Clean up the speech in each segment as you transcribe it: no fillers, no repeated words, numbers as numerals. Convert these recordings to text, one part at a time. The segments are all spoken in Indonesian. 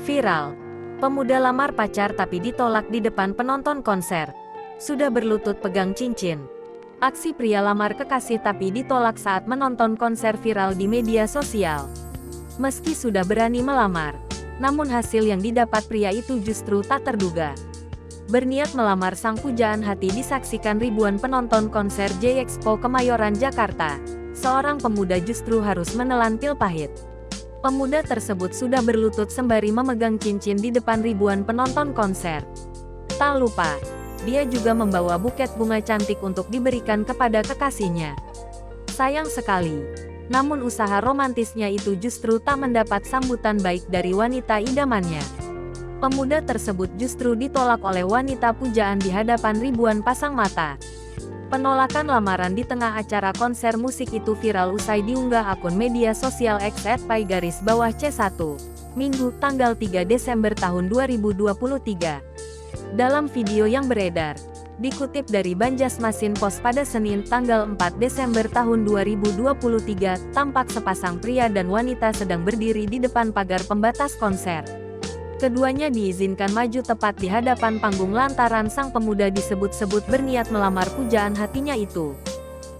Viral. Pemuda lamar pacar tapi ditolak di depan penonton konser. Sudah berlutut pegang cincin. Aksi pria lamar kekasih tapi ditolak saat menonton konser viral di media sosial. Meski sudah berani melamar, namun hasil yang didapat pria itu justru tak terduga. Berniat melamar sang pujaan hati disaksikan ribuan penonton konser J-Expo Kemayoran, Jakarta. Seorang pemuda justru harus menelan pil pahit. Pemuda tersebut sudah berlutut sembari memegang cincin di depan ribuan penonton konser. Tak lupa, dia juga membawa buket bunga cantik untuk diberikan kepada kekasihnya. Sayang sekali, namun usaha romantisnya itu justru tak mendapat sambutan baik dari wanita idamannya. Pemuda tersebut justru ditolak oleh wanita pujaan di hadapan ribuan pasang mata. Penolakan lamaran di tengah acara konser musik itu viral usai diunggah akun media sosial X @pai_c1, Minggu, tanggal 3 Desember tahun 2023. Dalam video yang beredar, dikutip dari Banjarmasin Post pada Senin, tanggal 4 Desember tahun 2023, tampak sepasang pria dan wanita sedang berdiri di depan pagar pembatas konser. Keduanya diizinkan maju tepat di hadapan panggung lantaran sang pemuda disebut-sebut berniat melamar pujaan hatinya itu.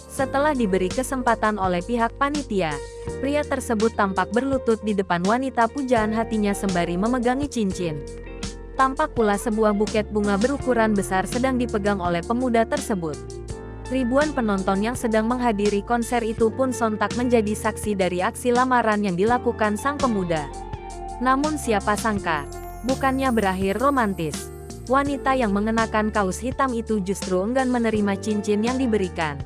Setelah diberi kesempatan oleh pihak panitia, pria tersebut tampak berlutut di depan wanita pujaan hatinya sembari memegangi cincin. Tampak pula sebuah buket bunga berukuran besar sedang dipegang oleh pemuda tersebut. Ribuan penonton yang sedang menghadiri konser itu pun sontak menjadi saksi dari aksi lamaran yang dilakukan sang pemuda. Namun siapa sangka, bukannya berakhir romantis. Wanita yang mengenakan kaos hitam itu justru enggan menerima cincin yang diberikan.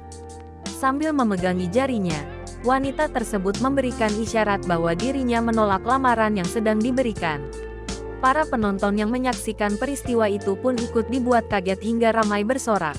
Sambil memegangi jarinya, wanita tersebut memberikan isyarat bahwa dirinya menolak lamaran yang sedang diberikan. Para penonton yang menyaksikan peristiwa itu pun ikut dibuat kaget hingga ramai bersorak.